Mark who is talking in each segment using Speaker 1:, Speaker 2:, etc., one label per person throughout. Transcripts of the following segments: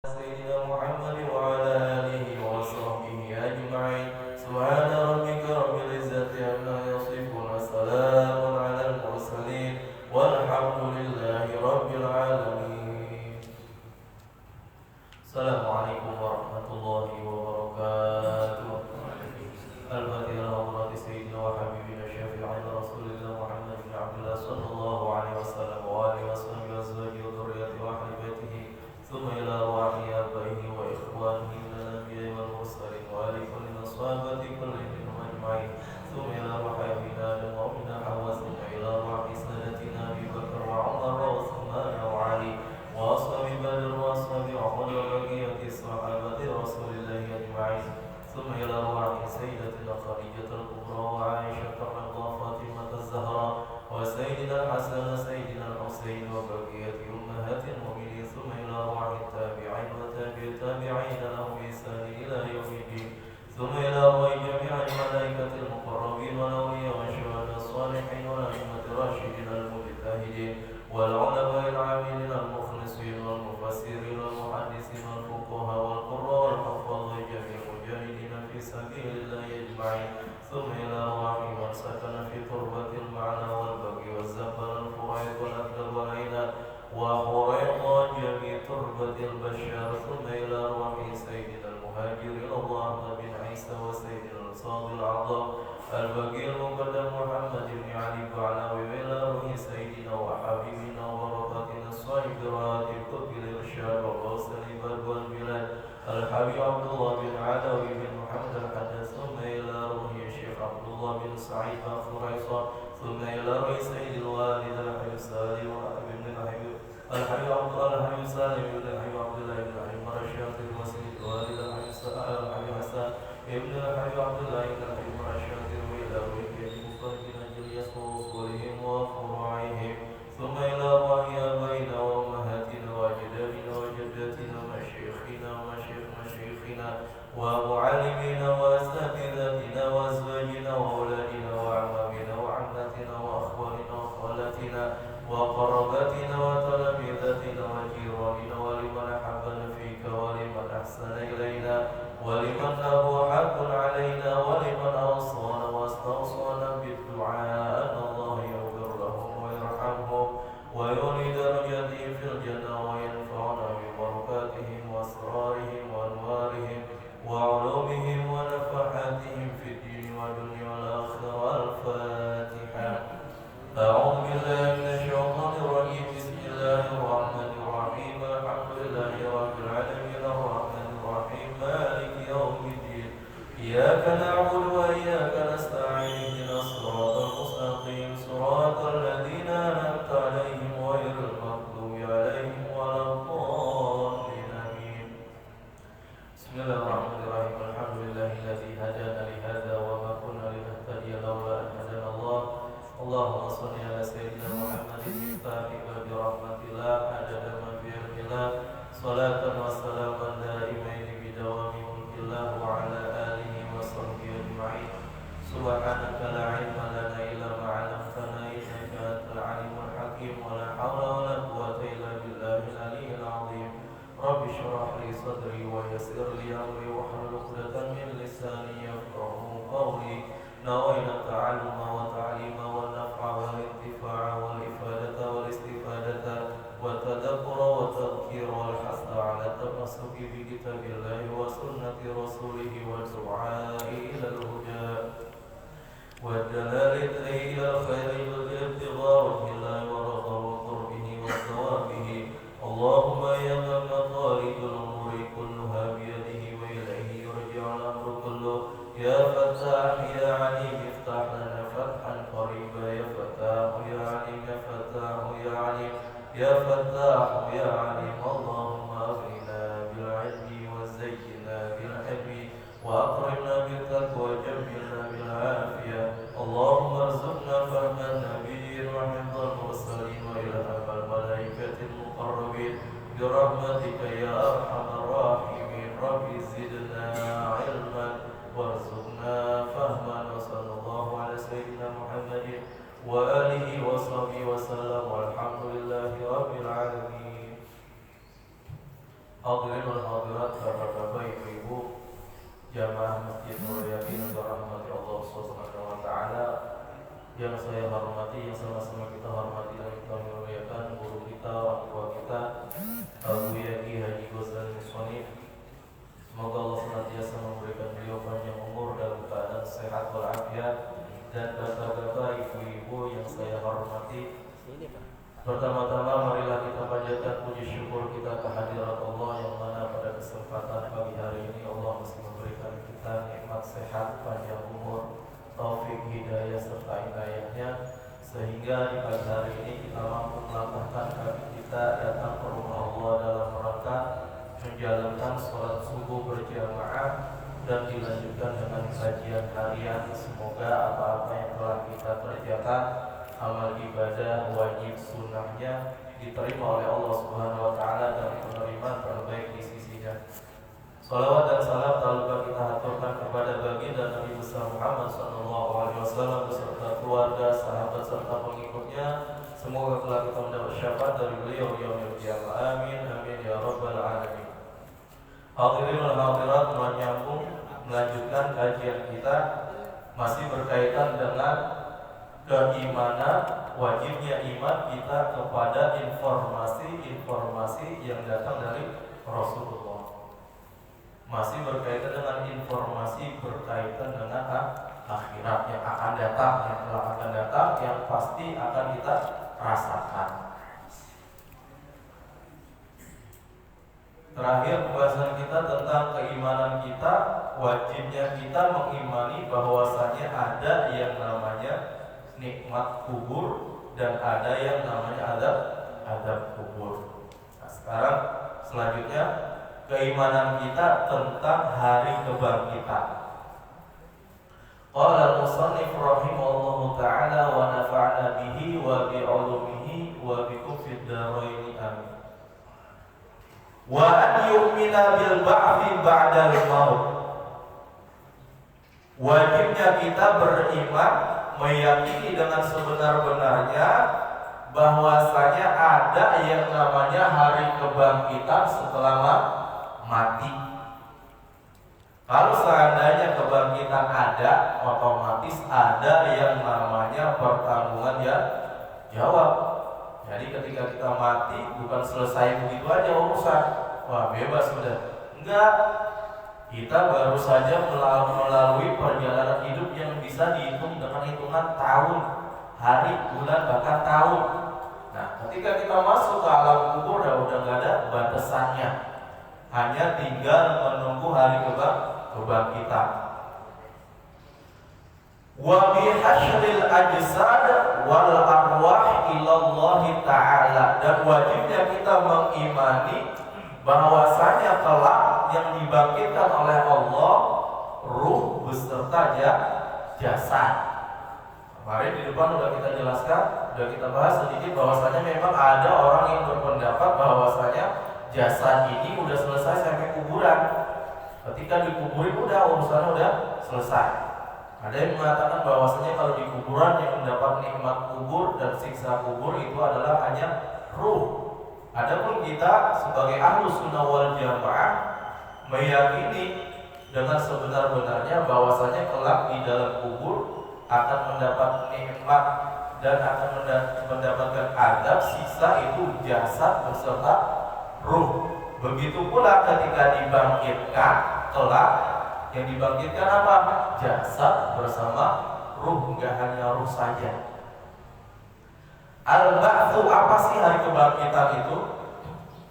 Speaker 1: سيدنا محمد وعلى آله وصحبه أجمعين. سبحان ربك رب العزة عما يصفون، سلام على المرسلين، والحمد لله رب العالمين. السلام عليكم ورحمة الله وبركاته. الفاتحة حضرة سيدنا وحبيبنا شفيعنا رسول الله محمد بن عبد الله صلى الله عليه وسلم وآله وصحبه وأزواجه وذريته وأهل بيته، ثم إلى أرواح آبائه وإخوانه من الأنبياء والمرسلين وآل كل من الصحابة كلهم أجمعين، ثم إلى أرواح أبينا آدم وأمنا حواء، ثم إلى أرواح سادتنا أبي بكر وعمر وعثمان وعلي وأصحاب بدر وأصحاب أحد وبقية الصحابة رسول الله أجمعين، ثم إلى أرواح سيدتنا خديجة الكبرى وعائشة رضا فاطمة الزهراء وسيدنا الحسن سيدنا الحسين وبقية أمهات المؤمنين، ثم إلى أرواح التابعين وتابع التابعين لهم بإحسان إلى يوم الدين، ثم إلى أرواح جميع الملائكة المقربين والأولياء والشهداء الصالحين والأئمة الراشدين المجتهدين والعلماء العاملين المخلصين والمفسرين والمحدثين والفقهاء والقراء والحفاظ وجميع المجاهدين في سبيل الله أجمعين، ثم إلى أرواح من سكن في تربة المعنى والبقي والزفر الفرائض والأكدر والعينات وحريق جميع تربة البشر، ثم إلى أرواح سيدنا المهاجرين الله بن عيسى وسيدنا الصادق العظام البقي المقدم محمد بن علي بعلاوي، وإلى روح سيدنا وحبيبنا وبركاتنا الصائب راتب قطب الإرشاد وغوث العباد والبلاد الحبيب عبد الله بن علوي بن محمد الحدث، ثم إلى روح الشيخ عبد الله بن سعيد أخو عيسى، ثم إلى روح سيد الوالد الحبيب سالم بن الحبيب الحبيب عبد الله الحبيب سالم بن الحبيب عبد الله بن الحبيب مرشد المسجد الوالد الحبيب الحبيب حسن ابن الحبيب عبد الله بن الحبيب مرشد وإلى روح المفرقين جليس وأصولهم وفروعهم، ثم إلى أرواح آبائنا وأمهاتنا وأجدادنا وجداتنا ومشايخنا ومشايخ مشايخنا ومعلمينا وأساتذتنا وأزواجنا وأولادنا وأعمامنا وعماتنا وأخوالنا وخالاتنا وقراباتنا وتلاميذتنا وجيراننا ولمن أحبنا فيك ولمن أحسن إلينا ولمن له حق علينا ولمن أوصانا واستوصانا بالدعاء أن الله يغفر لهم ويرحمهم ويولي درجاتهم في الجنة وينفعنا ببركاتهم وأسرارهم وأنوارهم وعلومهم ونفحاتهم في الدين والدنيا والآخرة. الفاتحة. أعوذ بالله من الشيطان الرجيم. بسم الله الرحمن الرحيم. الحمد لله رب العالمين الرحمن الرحيم مالك يوم الدين. إياك نعبد وإياك نستعين. اهدنا الصراط المستقيم صراط الذين أنعمت عليهم غير المغضوب عليهم ولا الضالين. آمين. بسم الله الرحمن الرحيم. الحمد لله الذي هدانا لهذا وما كنا لنهتدي لولا أن هدانا الله. اللهم صل على سيدنا محمد مفتاح باب رحمة الله عدد ما في علم الله، صلاة وسلاما دائمين بدوام ملك الله وعلى آله وصحبه أجمعين. سبحانك لا علم لنا إلا ما علمتنا إنك أنت العليم الحكيم، ولا حول ولا قوة إلا بالله العلي العظيم. رب اشرح لي صدري ويسر لي أمري واحلل عقدة من لساني يفقهوا قولي. نوينا التعلم والتعليم والنفع والانتفاع والإفادة والاستفادة والتدبر والتذكير والحث على التمسك بكتاب الله وسنة رسوله والدعاء إلى الهدى والدلالة إلى الخير والابتغاء وجه الله ورضا وقربه وثوابه. اللهم يا من مطالب الأمور كلها بيده وإليه يرجع الأمر كله. يا فتاح يا عليم افتح لنا فتحا قريبا. يا فتاح يا عليم يا فتاح يا عليم يا فتاح يا عليم. اللهم أغننا بالعلم وزينا بالحلم وأكرمنا بالتقوى وجملنا بالعافية. اللهم ارزقنا فهم النبيين وحفظ المرسلين وإلهام الملائكة المقربين برحمتك wal hadirat, bapak-bapak, ibu-ibu, jamaah Masjid Nurul Yakin yang dirahmati Allah Subhanahu wa taala, yang saya hormati, yang sama-sama kita hormati dan kita muliakan guru kita, orang tua kita, Abu Yaki Haji Ghazali Muswanif. Semoga Allah senantiasa memberikan beliau panjang umur dalam keadaan sehat walafiat. Dan bapak-bapak, ibu-ibu yang saya hormati, pertama-tama marilah kita panjatkan puji syukur kita kehadirat Allah yang mana pada kesempatan pagi hari ini Allah masih memberikan kita nikmat sehat, panjang umur, taufik, hidayah serta inayahnya, sehingga di pagi hari ini kita mampu melangkahkan kaki kita datang ke rumah Allah dalam rangka menjalankan sholat subuh berjamaah dan dilanjutkan dengan kajian harian. Semoga apa-apa yang telah kita kerjakan, amal ibadah wajib sunnahnya, diterima oleh Allah Subhanahu wa taala dan penerimaan terbaik di sisinya. Salawat dan salam tak lupa kita haturkan kepada baginda Nabi besar Muhammad sallallahu alaihi wasallam beserta keluarga, sahabat serta pengikutnya. Semoga kelak kita mendapat syafaat dari beliau di yaumil qiyamah. Amin amin ya rabbal alamin. Hadirin wal hadirat, melanjutkan kajian kita masih berkaitan dengan keimanan, wajibnya iman kita kepada informasi-informasi yang datang dari Rasulullah. Masih berkaitan dengan informasi berkaitan dengan akhirat yang akan datang, yang telah akan datang, yang pasti akan kita rasakan. Terakhir pembahasan kita tentang keimanan kita, wajibnya kita mengimani bahwasanya ada yang namanya nikmat kubur dan ada yang namanya azab kubur. Nah, sekarang selanjutnya keimanan kita tentang hari kebangkitan. Qala al-musannif rahimahullahu ta'ala wa nafa'na bihi wa bi'ulumihi wa bikum fid dharain amin. Wa an yu'mina bil ba'thi ba'dal maut. Wajibnya kita beriman, meyakini dengan sebenar-benarnya bahwasanya ada yang namanya hari kebangkitan setelah mati. Kalau seandainya kebangkitan ada, otomatis ada yang namanya pertanggungan jawab. Jadi ketika kita mati bukan selesai begitu aja urusan, wah bebas sudah. Enggak, kita baru saja melalui perjalanan hidup yang bisa dihitung dengan hitungan tahun, hari, bulan, bahkan tahun. Nah, ketika kita masuk ke alam kubur udah nggak ada batasannya, hanya tinggal menunggu hari kebangkitan. Wa bihasyril ajsad wal arwah ilallah ta'ala. Dan wajibnya kita mengimani bahwasanya kelak yang dibangkitkan oleh Allah ruh beserta jasad. Kemarin di depan sudah kita jelaskan, sudah kita bahas sedikit bahwasanya memang ada orang yang berpendapat bahwasanya jasad ini udah selesai sampai kuburan. Ketika dikuburin udah urusannya udah selesai. Ada yang mengatakan bahwasanya kalau di kuburan yang mendapat nikmat kubur dan siksa kubur itu adalah hanya ruh. Adapun kita sebagai ahlus sunnah wal jamaah meyakini dengan sebenar-benarnya bahwasanya kelak di dalam kubur akan mendapat nikmat dan akan mendapatkan azab siksa itu jasad beserta ruh. Begitu pula ketika dibangkitkan kelak, yang dibangkitkan apa? Jasad bersama ruh, enggak hanya ruh saja. Al-ba'tsu, apa sih hari kebangkitan itu?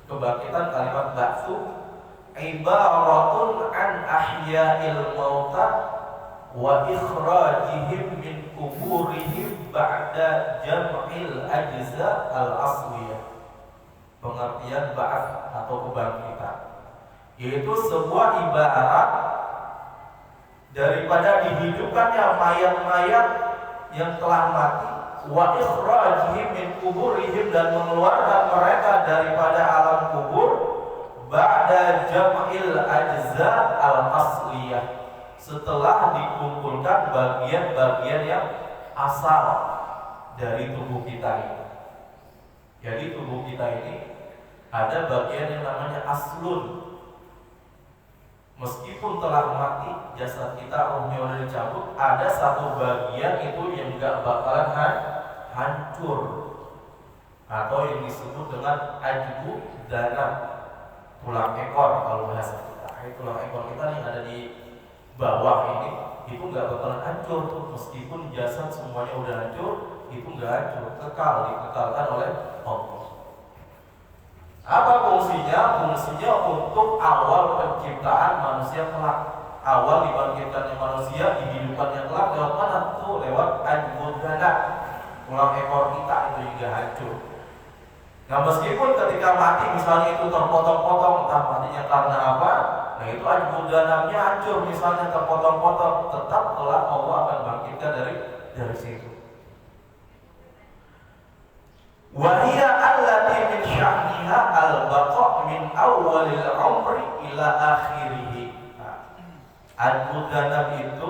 Speaker 1: Kebangkitan, kalimat ba'tsu ibaratun an ahya'il mauta wa ikhrajihim min kuburihim ba'da jam'il ajza al-asliyah. Pengertian ba'ats atau kebangkitan yaitu sebuah ibarat daripada dihidupkannya mayat-mayat yang telah mati, wa ikhrajihim min kuburihim, dan mengeluarkan mereka daripada alam kubur, ba'da jam'il ajza al-asliyah, setelah dikumpulkan bagian-bagian yang asal dari tubuh kita ini. Jadi tubuh kita ini ada bagian yang namanya aslun, Meskipun telah mati jasad kita, ruhnya udah dicabut, ada satu bagian itu yang gak bakalan hancur, atau yang disebut dengan ajbu dana, tulang ekor kalau bahasa kita. Tulang ekor kita yang ada di bawah ini itu gak bakalan hancur tuh, meskipun jasad semuanya udah hancur, itu gak hancur, dikekalkan oleh Allah. Apa fungsinya? Fungsinya untuk awal penciptaan manusia kelak. Awal dibangkitkannya manusia, dihidupannya kelak lewat mana? Tuh lewat ajbud dana, tulang ekor kita itu juga hancur. Nah meskipun ketika mati misalnya itu terpotong-potong, entah matinya karena apa, nah itu ajbud dananya hancur misalnya terpotong-potong, tetap kelak Allah akan bangkitkan dari situ. Wahia allati min sya'niha al-baqa' min awalil umri ila akhirih. Ajbud dana itu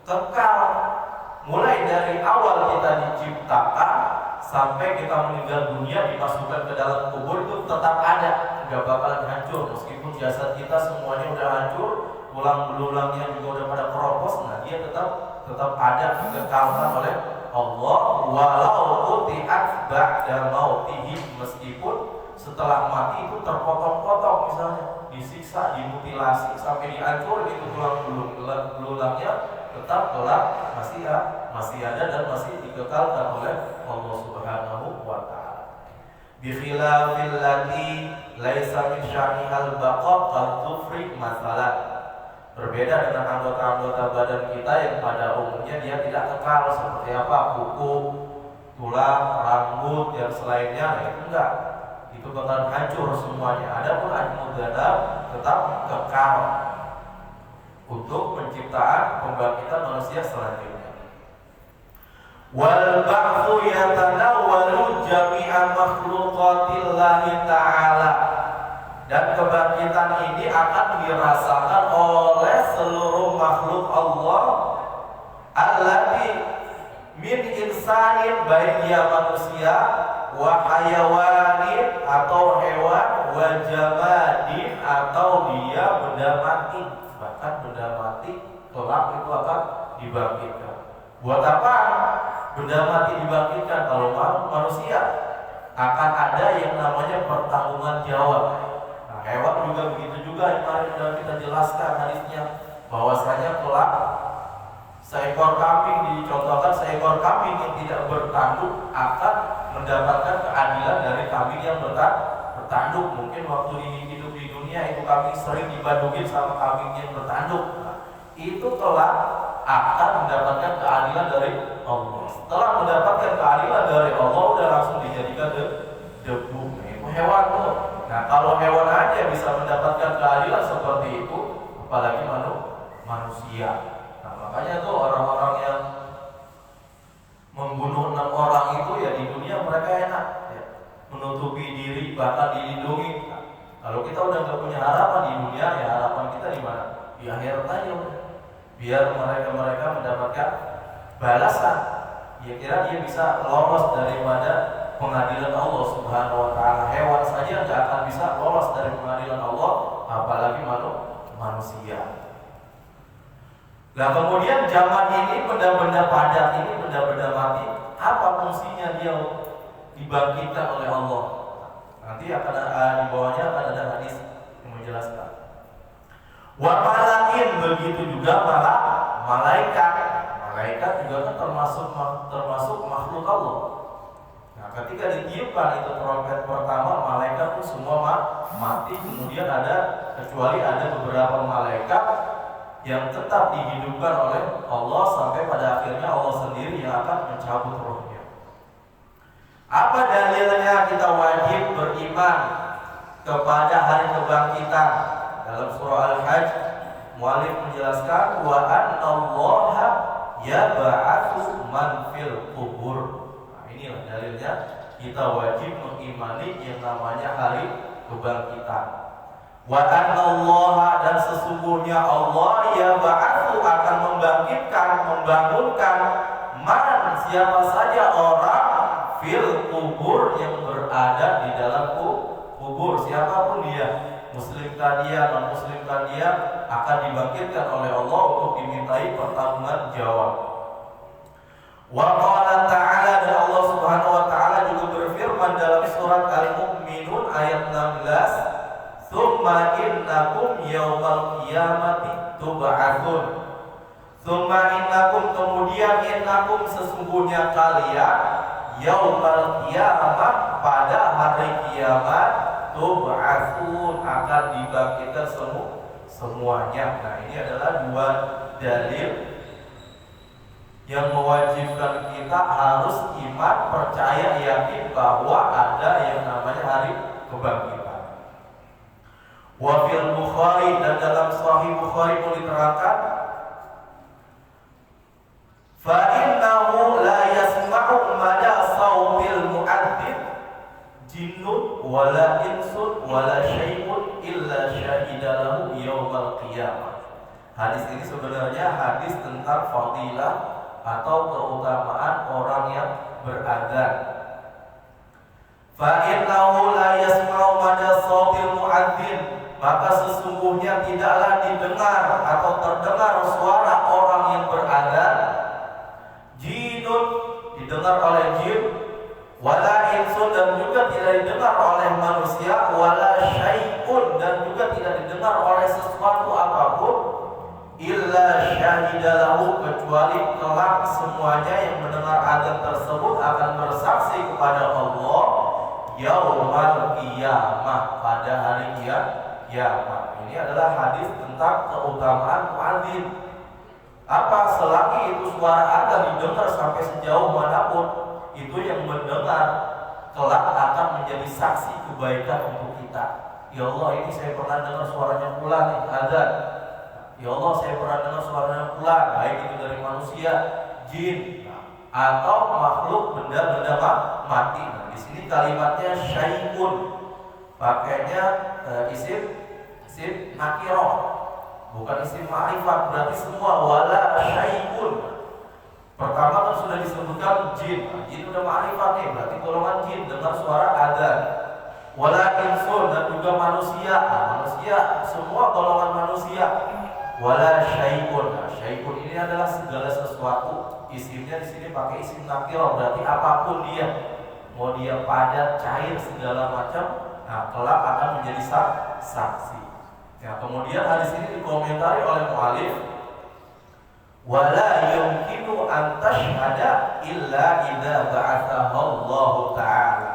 Speaker 1: kekal mulai dari awal kita diciptakan sampai kita meninggal dunia, dimasukkan ke dalam kubur, itu tetap ada, nggak bakalan hancur. Meskipun jasad kita semuanya udah hancur, tulang belulangnya juga udah pada keropos, nah dia tetap ada, dikekalkan oleh Allah. Walau quti'at ba'da mautihi, meskipun setelah mati itu terpotong-potong, misalnya disiksa, dimutilasi sampai dihancur itu tulang belulangnya, tetap kelak masih ada dan masih dikekalkan oleh Allah Subhanahu wa ta'ala. Bi khilafil lati laisa min sya'nihal baqa' kal-dhufri masalan. Berbeda dengan anggota-anggota badan kita yang pada umumnya dia tidak kekal, seperti apa? Kuku, tulang, rambut, dan selainnya, nah itu enggak. Itu bakal hancur semuanya. Adapun ajbud dana tetap kekal untuk penciptaan pembangkitan manusia selanjutnya. Wal ba'tsu yatanawwalu jami'a makhluqatillahi ta'ala. Dan kebangkitan ini akan dirasakan oleh seluruh makhluk Allah, allati min insanin, baik dia manusia, wa hayawanin atau hewan, wa jamadin atau dia benda mati. Bahkan benda mati kelak itu akan dibangkitkan. Buat apa benda mati dibangkitkan? Kalau manusia akan ada yang namanya pertanggungan jawab. Hewan juga begitu juga, yang kemarin sudah kita jelaskan hadisnya, bahwasanya kelak seekor kambing, dicontohkan seekor kambing yang tidak bertanduk akan mendapatkan keadilan dari kambing yang bertanduk. Mungkin waktu hidup di dunia itu kambing sering dibandungin sama kambing yang bertanduk. Itu kelak akan mendapatkan keadilan dari Allah. Setelah mendapatkan keadilan dari Allah, udah langsung dijadikan debu. Itu hewan tuh. Nah kalau hewan aja bisa mendapatkan keadilan seperti itu, apalagi manusia. Nah makanya tuh orang-orang yang membunuh 6 orang itu ya di dunia mereka enak ya, menutupi diri, bahkan dilindungi. Nah, kalau kita udah gak punya harapan di dunia, ya harapan kita di mana? Di akhirat aja udah. Biar mereka mendapatkan balasan. Ya kira dia bisa lolos daripada pengadilan Allah Subhanahu wa ta'ala. Hewan saja tidak akan bisa lolos dari pengadilan Allah, apalagi manusia. Nah kemudian zaman ini benda-benda padat ini, benda-benda mati, apa fungsinya dia dibangkitkan oleh Allah? Nanti akan di bawahnya akan ada hadis yang menjelaskan. Wa malakin, begitu juga para malaikat. Malaikat juga kan termasuk makhluk Allah. Nah, ketika ditiupkan itu trompet pertama, malaikat pun semua mati. Kemudian kecuali ada beberapa malaikat yang tetap dihidupkan oleh Allah sampai pada akhirnya Allah sendiri yang akan mencabut rohnya. Apa dalilnya kita wajib beriman kepada hari kebangkitan? Dalam surah Al-Hajj, mu'allif menjelaskan wa annallaha yab'atsu man fil qubur. Inilah dalilnya kita wajib mengimani yang namanya hari kebangkitan. Wa annallaha, dan sesungguhnya Allah yab'atsu akan membangkitkan, membangunkan man, siapa saja orang fil kubur yang berada di dalam kubur, siapapun dia. muslimkah dia, non muslimkah dia, akan dibangkitkan oleh Allah untuk dimintai pertanggungan jawab. Wa qala ta'ala, dan Allah Subhanahu wa taala juga berfirman dalam surat Al-Mu'minun ayat 16, "Tsumma innakum yaumal qiyamati tub'atsun." Tsumma innakum, kemudian innakum, sesungguhnya kalian, yaumal qiyamah, pada hari kiamat, tub'atsun, akan dibangkitkan semuanya. Nah, ini adalah dua dalil yang mewajibkan kita harus iman, percaya, yakin bahwa ada yang namanya hari kebangkitan. Wa fil Bukhari, dan dalam Sahih Bukhari pun diterangkan, fa innahu la yasma'u mada sautil mu'adzin jinnun wala insun wala syai'un illa syahida lahu yaumal qiyamah. Hadis ini sebenarnya hadis tentang fadilah atau keutamaan orang yang beradzan. Fa innahu la yasma'u mada sautil mu'adzin, maka sesungguhnya tidaklah didengar atau terdengar suara orang yang beradzan, jinun, didengar oleh jin, wala insun, dan juga tidak didengar oleh manusia, wala syai'un, dan juga tidak didengar oleh sesuatu apapun, illa syahidalahu, kecuali kelak semuanya yang mendengar azan tersebut akan bersaksi kepada Allah yaumal qiyamah, pada hari kiamat. Ini adalah hadis tentang keutamaan muadzin. Apa? Selagi itu suara azan didengar sampai sejauh manapun, itu yang mendengar kelak akan menjadi saksi kebaikan untuk kita. Ya Allah, ini saya pernah dengar suaranya fulan nih, azan. Ya Allah, saya pernah dengar suaranya fulan, baik itu dari manusia, jin, atau makhluk benda-benda mati. Nah, di sini kalimatnya syai'un, pakainya isim nakirah, bukan isim ma'rifat, berarti semua. Wala syai'un, pertama kan sudah disebutkan jin. Jin udah ma'rifat nih, berarti golongan jin dengar suara adzan. Wala insun, dan juga manusia. Manusia, semua golongan manusia. Wala syai'un. Nah, syai'un ini adalah segala sesuatu. Isimnya di sini pakai isim nakirah, berarti apapun dia, mau dia padat, cair, segala macam, nah kelak akan menjadi saksi. Ya, kemudian hadis ini dikomentari oleh mu'alif, wala yumkinu an tashhada illa idza ba'athahu Allah ta'ala.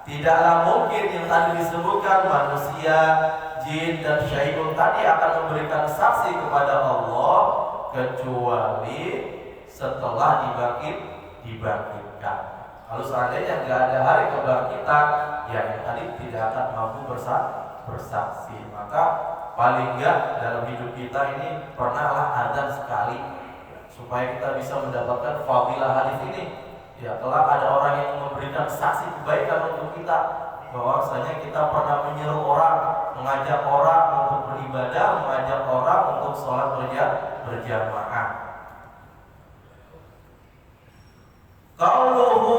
Speaker 1: Tidaklah mungkin yang tadi disebutkan manusia, jin, dan syai'un tadi akan memberikan saksi kepada Allah kecuali setelah dibangkitkan. Kalau seandainya nggak ada hari kebangkitan, ya yang tadi tidak akan mampu bersaksi. Maka paling nggak dalam hidup kita ini pernahlah adzan sekali, supaya kita bisa mendapatkan fadilah hadis ini. Ya, kelak ada orang yang memberikan saksi kebaikan untuk kita, bahwasanya kita pernah menyeru orang, mengajak orang untuk beribadah, mengajak orang untuk sholat berjamaah. Qauluhu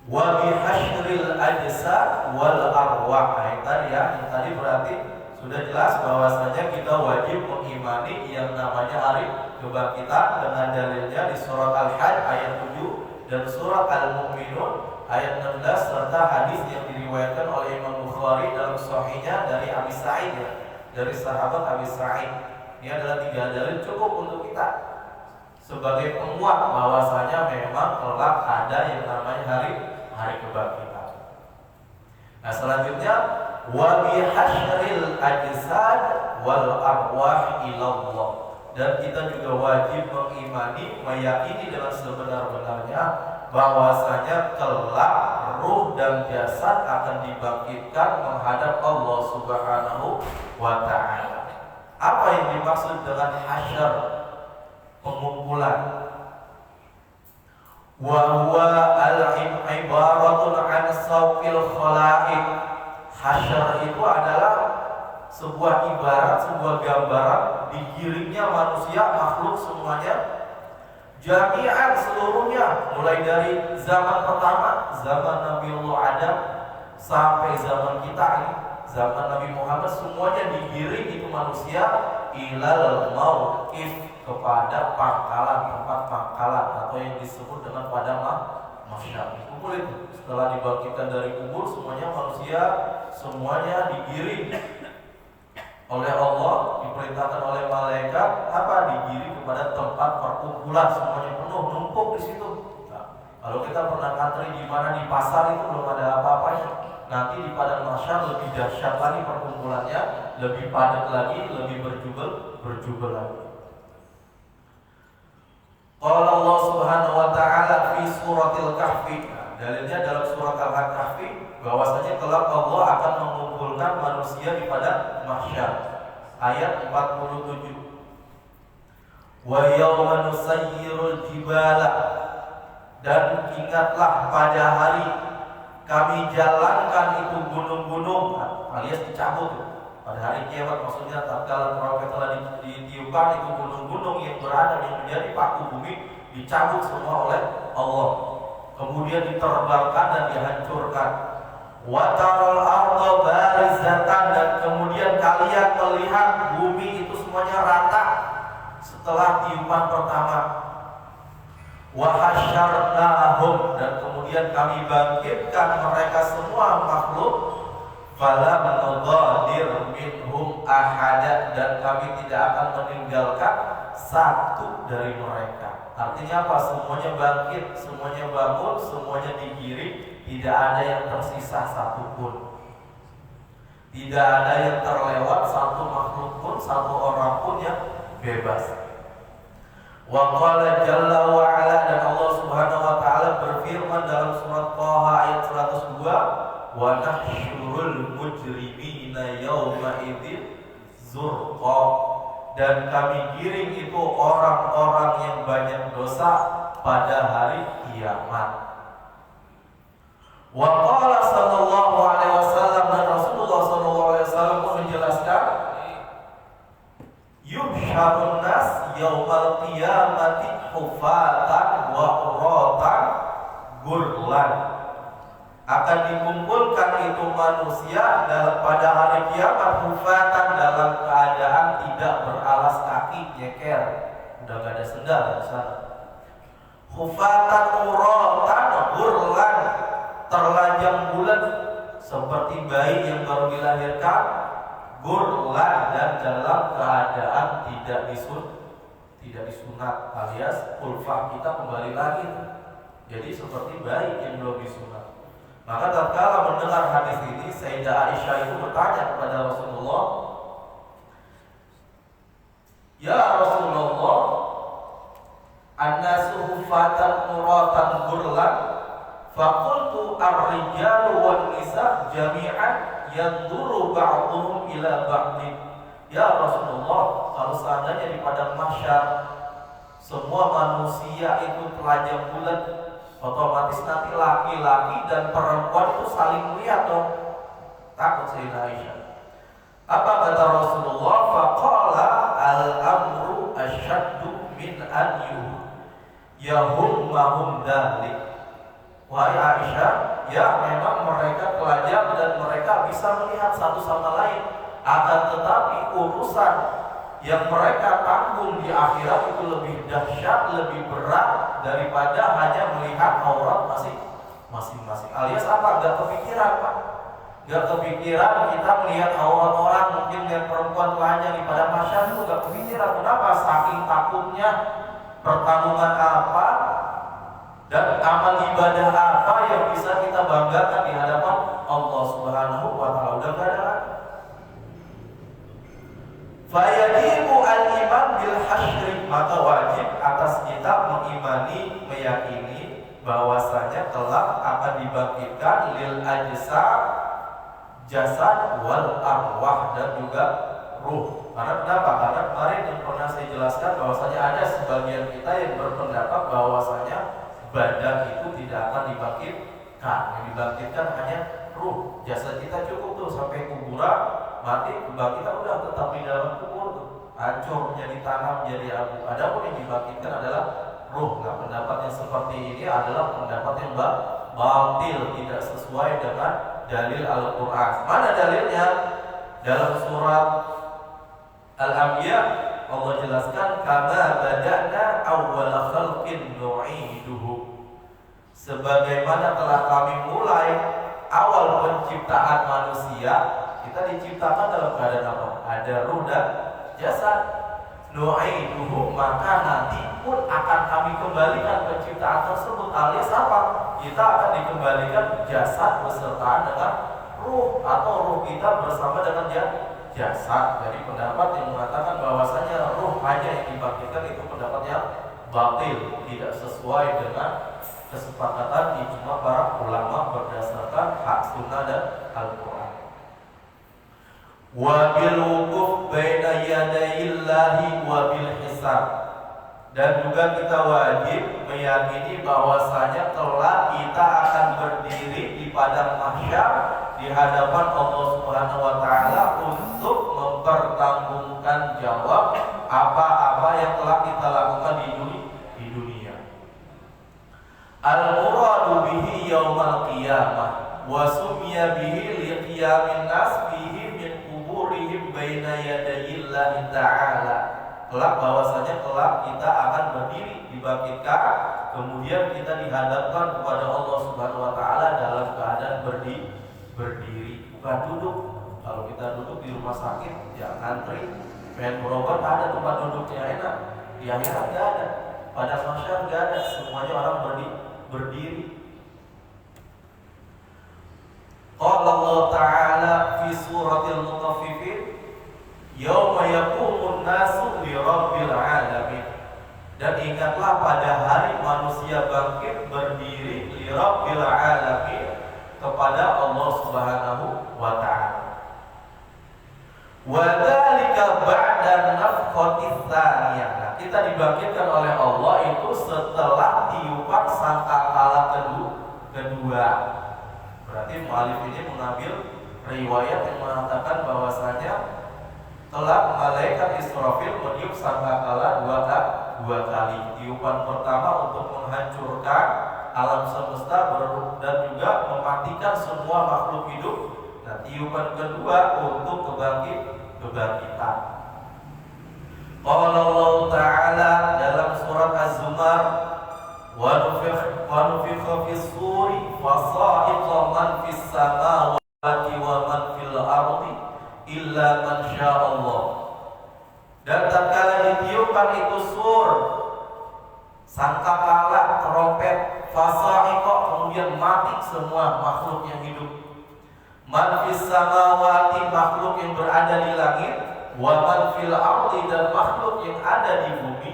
Speaker 1: wa bihasyril ajsad wal arwah. Yang tadi berarti sudah jelas bahwasanya kita wajib mengimani yang namanya hari kebangkitan dengan dalilnya di surat Al-Hajj ayat 7 dan surat Al-Mu'minun ayat 16, serta hadis yang diriwayatkan oleh Imam Bukhari dalam sahihnya dari Abi Sa'id, dari sahabat Abi Sa'id. Ini adalah 3 dalil cukup untuk kita sebagai penguat bahwasanya memang kelak ada yang namanya hari kebangkitan. Nah, selanjutnya wa bihasyril ajsad wal arwah ilallah, dan kita juga wajib mengimani, meyakini dengan sebenar-benarnya bahwasanya kelak ruh dan jasad akan dibangkitkan menghadap Allah Subhanahu wa ta'ala. Apa yang dimaksud dengan hasyar? Pengumpulan. Wa huwa al-ibaratun an sawqil khalaiq. Hasyar itu adalah sebuah ibarat, sebuah gambaran digiringnya manusia, makhluk semuanya, jami'an, seluruhnya, mulai dari zaman pertama, zaman Nabiullah Adam, sampai zaman kita ini, zaman Nabi Muhammad, semuanya digiring itu manusia ilal mauqif, kepada pangkalan, tempat pangkalan atau yang disebut dengan padang mahsyar. Kubur itu setelah dibangkitkan dari kubur, semuanya manusia semuanya digiring oleh Allah, diperintahkan oleh malaikat digiring kepada tempat perkumpulan, semuanya penuh numpuk di situ. Nah, kalau kita pernah antri di mana di pasar itu belum ada apa-apanya. Nanti di padang mahsyar lebih dahsyat lagi perkumpulannya, lebih padat lagi, lebih berjubel lagi. Qala Allah Subhanahu wa taala fi suratil Kahfi. Dalilnya dalam surat Al-Kahfi bahwasanya kelak Allah akan mengumpulkan manusia di padang mahsyar. Ayat 47. Wa yauma nusayyirul jibala, dan ingatlah pada hari kami jalankan itu gunung-gunung, alias dicabut. Pada hari kiamat maksudnya tatkala trompet telah ditiupkan, itu gunung-gunung yang berada yang menjadi paku bumi dicabut semua oleh Allah, kemudian diterbangkan dan dihancurkan. Wa taral arda barizatan, dan kemudian kalian melihat bumi itu semuanya rata setelah tiupan pertama. Wa hasyarnahum, dan kemudian kami bangkitkan mereka semua makhluk. Falam nughadir minhum ahada, dan kami tidak akan meninggalkan satu dari mereka. Artinya apa? Semuanya bangkit, semuanya bangun, semuanya digiring, tidak ada yang tersisa satupun. Tidak ada yang terlewat satu makhluk pun, satu orang pun yang bebas. Wa qala jalla wa ala, dan Allah Subhanahu wa taala berfirman dalam surat Thaha ayat 102, wa nahsyurul mujrimina yawma idzin zurqa, dan kami giring itu orang-orang yang banyak dosa pada hari kiamat. Wa qala sallallahu alaihi wasallam, dan Rasulullah sallallahu alaihi wasallam pun menjelaskan, yuhsyarun nas yaumal qiyamati hufatan wa uratan gurlan, akan dikumpulkan itu manusia pada hari kiamat hufatan, dalam keadaan tidak beralas kaki, nyeker, udah gak ada sendal di sana. Hufatan uratan gurlan, terlanjang bulat seperti bayi yang baru dilahirkan, gurlan, dan dalam keadaan tidak disunat, alias ulfah kita kembali lagi, jadi seperti bayi yang belum disunat. Maka tatkala mendengar hadis ini, Sayyidah Aisyah itu bertanya kepada Rasulullah, ya Rasulullah, annasu hufatan uratan gurlan, faqultu ar-rijalu wan nisa jami'an yanzuru ba'dhum ila ba'dhin. Ya Rasulullah, kalau seandainya di padang mahsyar semua manusia itu telanjang bulat, otomatis nanti laki-laki dan perempuan itu saling melihat dong. Takut Sayyidah Aisyah. Apa kata Rasulullah? Faqala al-amru asyaddu min an yahummahum dhalik. Wahai Aisyah, ya memang mereka telanjang dan mereka bisa melihat satu sama lain, akan tetapi urusan yang mereka tanggung di akhirat itu lebih dahsyat, lebih berat daripada hanya melihat aurat masing-masing. Alias apa? Gak kepikiran, Pak. Gak kepikiran kita melihat aurat orang, mungkin lihat perempuan telanjang di padang mahsyar itu gak kepikiran. Kenapa? Saking takutnya pertanggungan apa dan amal ibadah apa yang bisa kita banggakan di hadapan Allah Subhanahu wa taala. Udah gak ada. Fayajibu al-iman bil hasyri, maka wajib atas kita mengimani, meyakini bahwasanya kelak akan dibangkitkan lil ajsad, jasad wal arwah, dan juga ruh. Karena kenapa? Karena kemarin yang pernah saya jelaskan bahwasanya ada sebagian kita yang berpendapat bahwasanya badan itu tidak akan dibangkitkan. Yang dibangkitkan hanya ruh. Jasad kita cukup tuh sampai kuburan, mati, kebangkitan udah tetap di dalam kubur tuh, hancur menjadi tanah, menjadi abu. Adapun yang dibangkitkan adalah ruh. Nah, pendapat yang seperti ini adalah pendapat yang batil, tidak sesuai dengan dalil Al-Quran. Mana dalilnya? Dalam surat Al-Anbiya Allah jelaskan kama bada'na awwala khalqin nu'iduhu, sebagaimana telah kami mulai awal penciptaan manusia. Kita diciptakan dalam keadaan apa? Ada ruh dan jasad. Nu'iduhu, maka nanti pun akan kami kembalikan penciptaan tersebut, alias apa? Kita akan dikembalikan jasad beserta dengan ruh, atau ruh kita bersama dengan jasad. Jadi pendapat yang mengatakan bahwasanya ruh hanya yang dibangkitkan itu pendapat yang batil, tidak sesuai dengan kesepakatan ijma para ulama berdasarkan hak sunnah dan Al-Quran. Wa bil wuquf baina yadayillahi wa bil hisab, dan juga kita wajib meyakini bahwasanya kelak kita akan berdiri di padang mahsyar di hadapan Allah Subhanahu wa taala untuk mempertanggungjawabkan jawab apa-apa yang telah kita lakukan di dunia. Al-muradu bihi yaumal qiyamah wa summiya bihi liqiyamin nas bihi min quburihim baina yadayillahi ta'ala. Kelak bahwasanya kelak kita akan berdiri, dibangkitkan, kemudian kita dihadapkan kepada Allah Subhanahu wa taala dalam keadaan berdiri, bukan duduk. Kalau kita duduk di rumah sakit ya ngantri, pengen berobat ada tempat duduknya enak. Di akhirat enggak ada, pada mahsyar enggak ada, semuanya orang berdiri. Qala Allah Ta'ala fi suratil Mutaffifin yauma yaqumun nasu li rabbil alamin. Dan ingatlah pada hari manusia bangkit berdiri li rabbil alamin, kepada Allah Subhanahu wa taala. Wa dzalika ba'da nafkhati tsaniyah. Nah, kita dibangkitkan oleh Allah itu setelah tiupan sangkakala kedua. Berarti mu'allif ini mengambil riwayat yang mengatakan bahwasanya kelak malaikat Israfil meniup sangkakala dua kali. Tiupan pertama untuk menghancurkan alam semesta dan juga mematikan semua makhluk hidup. Nah, tiupan kedua untuk kebangkitan. Qala Allah Ta'ala dalam surat Az-Zumar, wa nufikha fis suri fasa'iqa man fis samawati wa man fil ardi illa man sya'allah. Dan tatkala ditiupkan itu sur, sangkakala, trompet, fasa'iqa, kemudian mati semua makhluk yang hidup. Man fis samawati, makhluk yang berada di langit, wa man fil ardi, dan makhluk yang ada di bumi,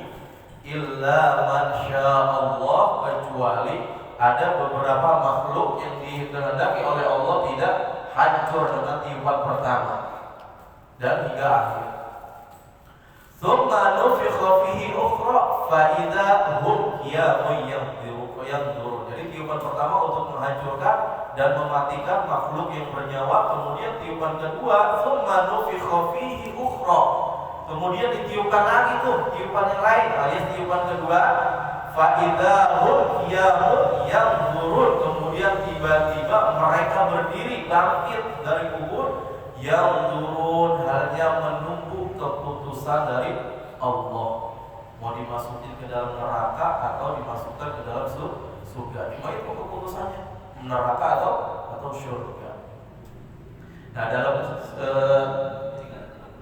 Speaker 1: illa man sya'allah, kecuali ada beberapa makhluk yang dikehendaki oleh Allah tidak hancur dengan tiupan pertama dan hingga akhir. Tsumma nufikha fihi ukhra fa idza hum qiyamun yanzurun. Jadi tiupan pertama untuk menghancurkan dan mematikan makhluk yang bernyawa, kemudian tiupan kedua tsumma nufikha fihi ukhra, kemudian ditiupkan lagi tuh tiupan yang lain, alias tiupan kedua, fa idza hum qiyamun yanzurun, kemudian tiba-tiba mereka berdiri bangkit dari kubur, yanzurun, hanya menunggu keputusan dari Allah, mau dimasukin ke dalam neraka atau dimasukkan ke dalam surga. Cuma itu keputusannya, neraka atau surga. Nah, dalam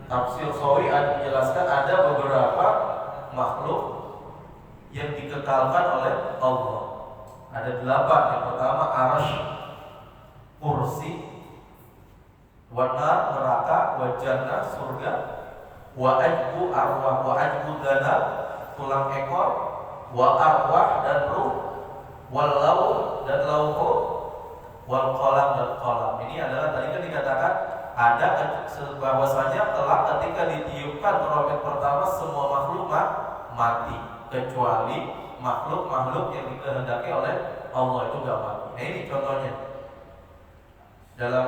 Speaker 1: tafsir Sawi menjelaskan ada beberapa makhluk yang dikekalkan oleh Allah. Ada 8. Yang pertama arasy, kursi, wanar, neraka, wajana, surga, wa ajbu arwah, wa ajbu dana, tulang ekor, wa arwah, dan ruh, wal lauh, dan lauhut, wal qalam, dan qalam. Ini adalah tadi kan dikatakan ada bahwasanya telah ketika ditiupkan trompet pertama semua makhluk mati, kecuali makhluk-makhluk yang dikehendaki oleh Allah itu gak mati. Nah, ini contohnya dalam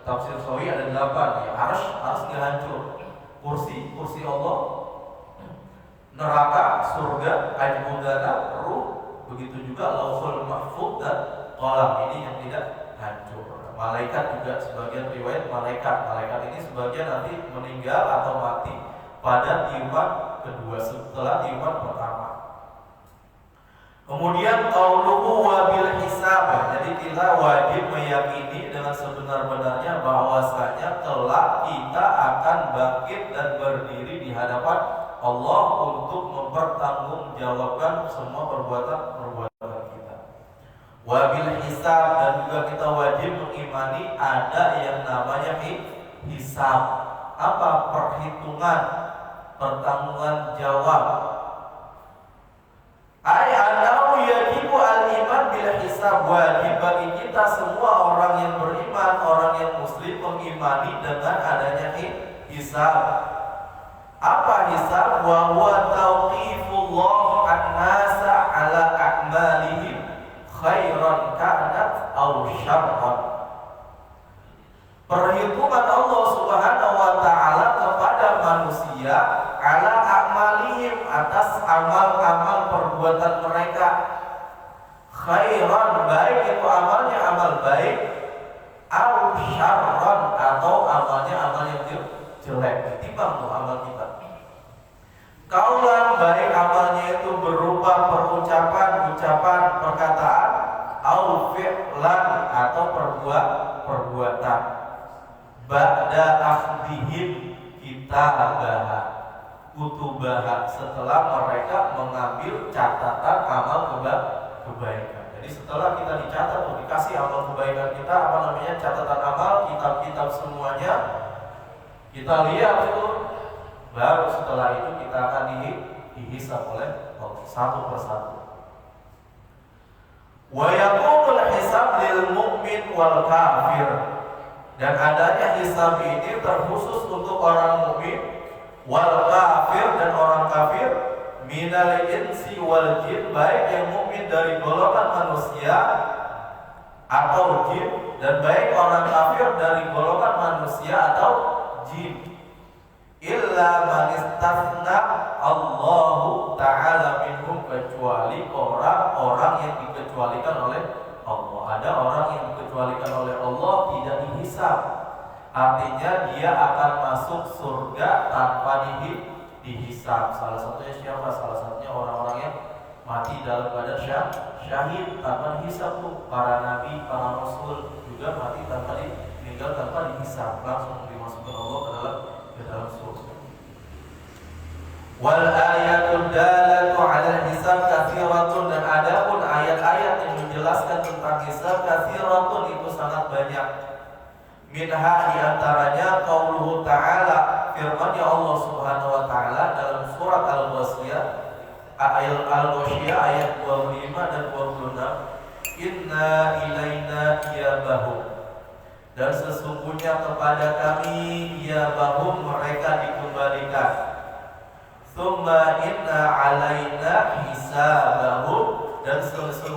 Speaker 1: tafsir Sawi ada 8 ya. Arsy gak hancur, kursi Allah, neraka, surga, ajbudana, ruh, begitu juga lauhul mahfuz dan qalam, ini yang tidak hancur. Malaikat juga sebagian riwayat malaikat ini sebagian nanti meninggal atau mati pada tiupan kedua setelah tiupan pertama. Kemudian qauluhu wa bil hisab. Jadi kita wajib meyakini dengan sebenar-benarnya bahwasanya kelak kita akan bangkit dan berdiri di hadapan Allah untuk mempertanggungjawabkan semua perbuatan kita. Wabil hisab, dan juga kita wajib mengimani ada yang namanya hisab. Apa? Perhitungan, pertanggungan jawab. Ayat yajibu al-iman bil hisab. Wajib bagi kita semua orang yang beriman, orang yang muslim mengimani dengan adanya hisab. Apa hisab? Wa huwa tauqifullah an-nasa ala a'malihim khairan kanat aw syarran. Perhitungan Allah Subhanahu wa taala kepada manusia ala a'malihim, atas amal-amal perbuatan mereka, khairan, baik itu amalnya amal baik, aw syarran, atau amalnya amal yang jelek. Ditimbang tuh amal kita. Kaulan, baik amalnya itu berupa ucapan, perkataan, au fi'lan, atau perbuatan. Ba'da akhdihim kutubaha, setelah mereka mengambil catatan amal kebaikan. Jadi setelah kita dicatat, dikasih amal kebaikan kita, catatan amal, kitab-kitab semuanya kita lihat itu, baru setelah itu kita akan dihisab oleh Allah satu persatu. Wa yaqumul hisab lil mu'min wal kafir, dan adanya hisab ini terkhusus untuk orang mukmin, wal kafir, dan orang kafir, minal insi wal jin, baik yang mukmin dari golongan manusia atau jin, dan baik orang kafir dari golongan manusia atau jin. Illa man istafna Allahu ta'ala minhum, kecuali orang-orang yang dikecualikan oleh Allah. Ada orang yang dikecualikan oleh Allah, tidak dihisab. Artinya dia akan masuk surga tanpa dihisab. Salah satunya siapa? Salah satunya orang-orang yang mati dalam keadaan syahid tanpa dihisab tuh. Para nabi, para rasul juga mati meninggal tanpa dihisab, langsung dimasukkan Allah ke dalam surga. Wal ayatul dalatu 'ala hisab katsiratun, dan adapun ayat-ayat yang menjelaskan tentang hisab katsiratun itu sangat banyak. Minha, diantaranya qauluhu ta'ala, firman-Nya Allah Subhanahu wa taala dalam surat Al-Ghasyiyah ayat 25 dan 26, inna ilaina iyabahum, dan sesungguhnya kepada kami iyabahum, mereka dikembalikan. Tsumma inna alaina hisabahum, dan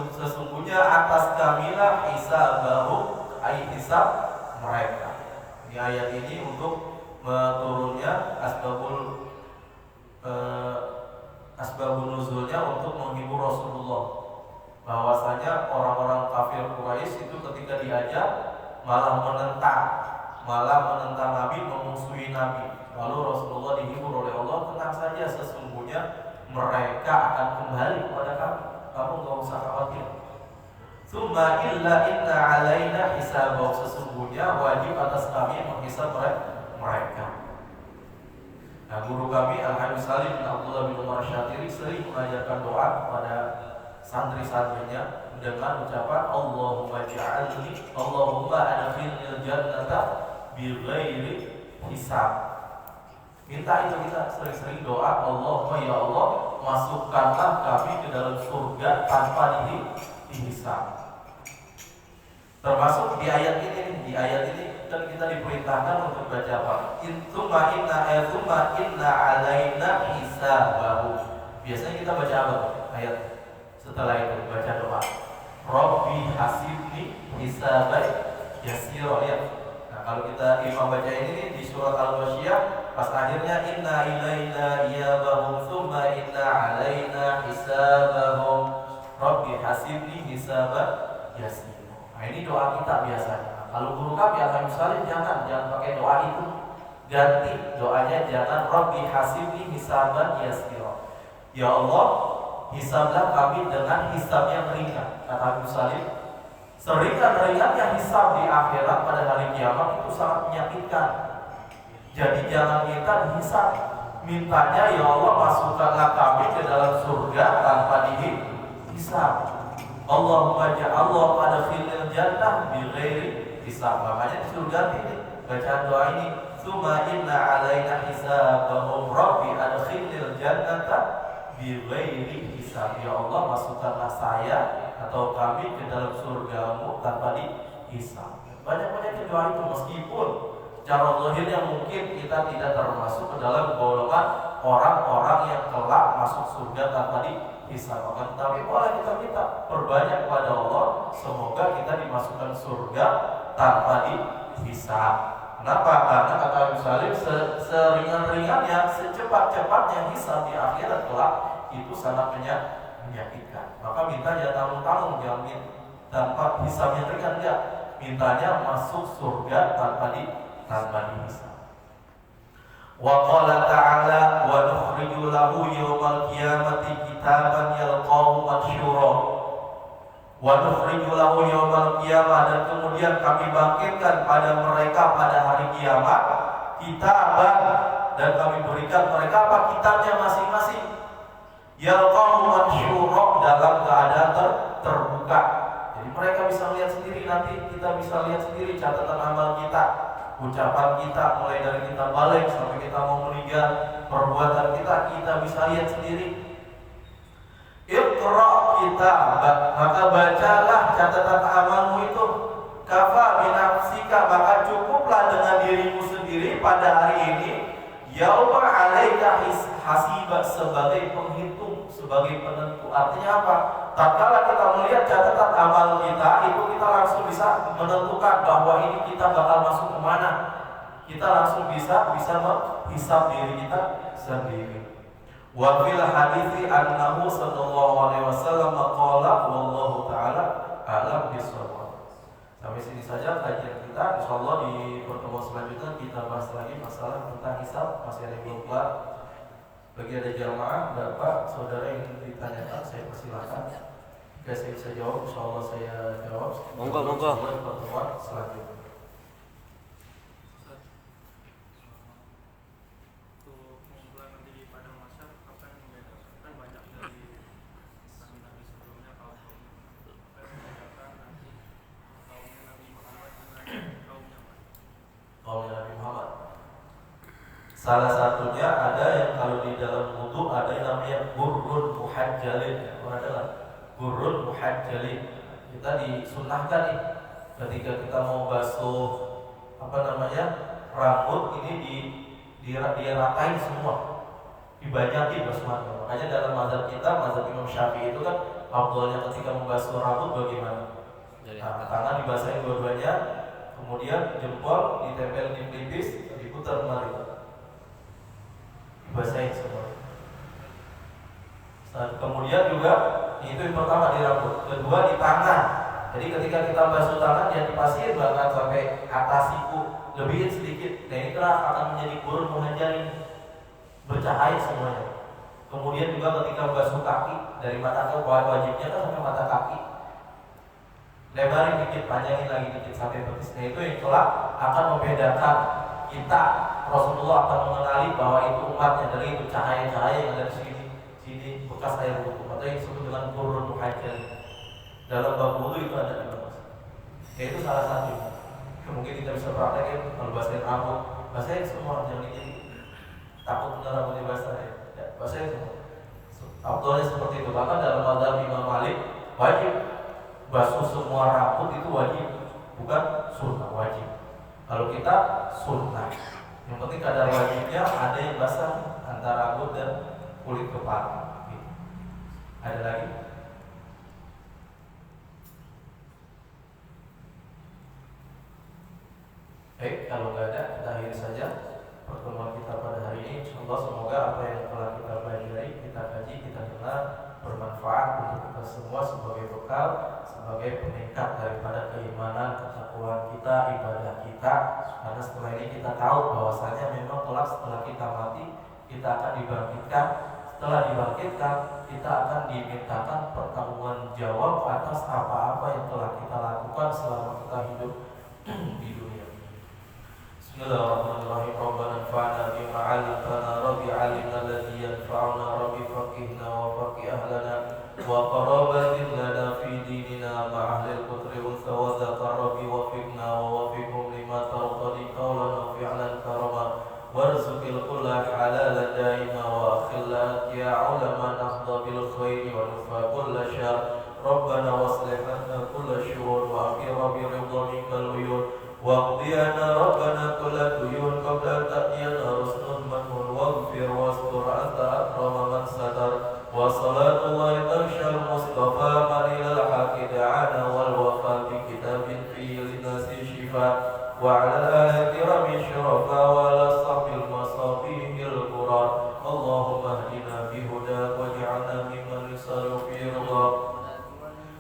Speaker 1: sesungguhnya atas kamilah hisabahum, ay hisab mereka. Di ayat ini untuk turunnya asbabun nuzulnya untuk menghibur Rasulullah, bahwasanya orang-orang kafir Quraisy itu ketika diajak malah menentang Nabi, memusuhi Nabi. Lalu Rasulullah dihibur oleh Allah, tenang saja, sesungguhnya mereka akan kembali kepada kamu nggak usah khawatir. Tsumma illa inna alaina hisabah, sesungguhnya wajib atas kami menghisab mereka. Nah, guru kami Al-Habib Salim bin Abdullah bin Umar Syatiri sering mengajarkan doa kepada santri-santrinya dengan ucapan Allahumma adkhilnil jannata bighairi hisab. Minta itu, kita sering-sering doa, Allahumma ya Allah, masukkanlah kami ke dalam surga tanpa dihisab. Termasuk di ayat ini kan kita diperintahkan untuk baca apa? Tsumma inna alaina hisabahu. Biasanya kita baca apa? Ayat setelah itu baca doa. Rabbi hasibni hisaban yasira, ya. Nah, kalau kita imam baca ini di surat Al-Ghasyiyah, pas akhirnya inna ilaina iyabahum tsumma inna alaina hisabahum Rabbi hasibni hisaban yasira. Nah, ini doa kita biasanya. hisab. Kalau guru kami Al-Habib Salim jangan pakai doa itu. Ganti doanya, jangan Rabbi hasibni hisaban yasira. Ya Allah, hisablah kami dengan hisab yang ringan. Kata Habib Salim, seringan-ringannya hisab di akhirat pada hari kiamat itu sangat menyakitkan. Jadi jangan minta dihisab, mintanya ya Allah masukkanlah kami ke dalam surga tanpa dihisab. Allahumma ja'allah adkhilnil jannah bighairi hisab. Makanya disuruh ganti nih bacaan doa ini. Tsumma inna alaina hisabahum rabbi adkhilnil jannata bighairi hisab. Ya Allah masukkanlah saya atau kami ke dalam surgamu tanpa dihisab. Banyak-banyak doa itu, meskipun cara zahirnya mungkin kita tidak termasuk ke dalam golongan orang-orang yang kelak masuk surga tanpa dihisab. Tapi boleh kita minta perbanyak kepada Allah, semoga kita dimasukkan surga tanpa dihisab. Kenapa? Karena kata Habib Salim, seringan-ringannya, secepat-cepatnya hisab di akhirat kelak itu sangat menyakitkan. Maka minta jangan tanggung-tanggung, jangan tanpa hisab yang ringan, enggak. Mintanya masuk surga tanpa dihisab. Wa qala ta'ala wa nukhriju lahu yawmal qiyamati kitaban yalqahu mansyura. Wa nukhriju lahu yawmal qiyamah, dan kemudian kami bangkitkan pada mereka pada hari kiamat kitaban, dan kami berikan mereka apa? Kitabnya masing-masing. Yalqahu mansyura, dalam keadaan terbuka. Jadi mereka bisa lihat sendiri, nanti kita bisa lihat sendiri catatan amal kita, ucapan kita, mulai dari kita balik sampai kita mau meninggal, perbuatan kita bisa lihat sendiri. Iqra kitabak, maka bacalah catatan amalmu itu. Kafa binafsika, maka cukuplah dengan dirimu sendiri pada hari ini. Yauma alaika hasiba, sebagai penghitung, sebagai penentu. Artinya apa? Tatkala kita melihat catatan amal kita, itu kita langsung bisa menentukan bahwa ini kita bakal masuk kemana. Kita langsung bisa menghisab diri kita sendiri. Wa fil hadithi annahu sallallahu alaihi wasallam qala wallahu taala a'lam bissawab. Sampai sini saja kajian kita. Insyaallah di pertemuan selanjutnya kita bahas lagi masalah tentang hisab. Masih ada yang belum kelar. Bagi ada jamaah, bapak, saudara yang ditanyakan, saya persilakan. Jika saya bisa jawab, insyaallah saya jawab. Monggo. Pertemuan selanjutnya. Salah satunya ada yang kalau di dalam wudu ada yang namanya gurrun muhajjalin. Adalah gurrun muhajjalin. Kita disunnahkan nih ketika kita mau basuh rambut ini diratain semua, dibanyakin basuhannya. Makanya dalam mazhab kita, mazhab Imam Syafi'i itu kan afdhalnya ketika membasuh rambut bagaimana? Tangan dibasahin dua-duanya, kemudian jempol ditempel di pelipis, diputar kembali. Dibasahin semua. Kemudian juga itu yang pertama di rambut, kedua di tangan. Jadi ketika kita basuh tangan jangan dipasir bahkan sampai atas siku, lebihin sedikit. Nah ini keras akan menjadi gurun muhajjalin, bercahaya semuanya. Kemudian juga ketika basuh kaki dari mata ke wajibnya kan sampai mata kaki, lebarin dikit, panjangin lagi dikit sampai betis. Nah itu yang kelak akan membedakan kita. Rasulullah akan mengenali bahwa itu umatnya dari itu cahaya-cahaya yang ada di sini bekas air wudu, atau yang disebut dengan gurrun muhajjalin. Dalam bab wudu itu ada di bawah. Itu salah satu. Mungkin kita bisa praktekin kalau basahin rambut, basahin semua, jangan ini takut benar rambutnya basah ya, basahin semua. Afdhalnya seperti itu. Bahkan dalam mazhab Imam Malik wajib basuh semua rambut, itu wajib, bukan sunnah, wajib. Kalau kita sunnah, yang penting kadar wajibnya ada yang basah antara rambut dan kulit kepala. Ada lagi? Baik, kalau nggak ada, kita akhiri saja pertemuan kita pada hari ini. Insyaallah semoga apa yang telah kita pelajari, kita kaji, kita dengar bermanfaat untuk kita semua sebagai bekal, sebagai peningkat daripada keimanan, ketakwaan kita, ibadah kita. Karena setelah ini kita tahu bahwasanya memang kelak setelah kita mati kita akan dibangkitkan. Setelah dibangkitkan kita akan dimintakan pertanggungan jawab atas apa-apa yang telah kita lakukan selama kita hidup di dunia. Bismillahirrahmanirrahim. Rabbana anfa'na bima 'allamtana, rabbi 'allimna alladhi yanfa'una, rabbi faqihna wa faqih ahlana wa qarabatin lana fi dinina ma ahli al-qudri wa thawazaka, rabbi wafiqna wa wafiqhum lima tarqadi qawlan wa fi'lan karama warzuqil kulla halalan daima wa akhillat ya ulama nahda bil khairi wa nufa kulla syar. Rabbana waslih lana kulla syurur wa akhira bi ridha minkal uyun waqdiyana rabbana kulla duyun qabla ta'yana rusnun manhun waghfir wastur anta akrama man satar wa salatullahi tarshal mustafa manilal haqi da'ana wal wafa bi kitabin fi linasi shifa wa ala al-kirami syurafa wa ala sahbil masabihil quran. Allahumma hdina bihuda waj'alna mimman yusaru fi ridha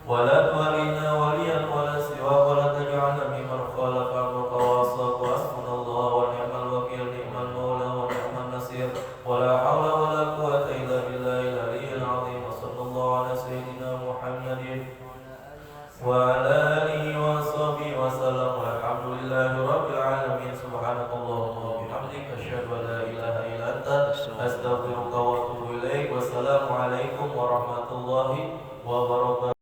Speaker 1: wa la tuwalina waliyan wa la siwa wa la taj'alna mimman khalafa amraka wa asaka wa hasbunallahu wa ni'mal wakil ni'mal mawla wa ni'man nasir wa la hawla wa la quwwata illa billahil aliyyil azim. Wa sallallahu ala sayyidina Muhammadin wa ala alihi wa sahbihi wa sallam walhamdulillahi rabbil alamin. Subhanakallahumma wa bihamdika asyhadu an la ilaha illa anta astaghfiruka wa atubu ilaik. Wassalamu alaikum warahmatullahi wabarakatuh.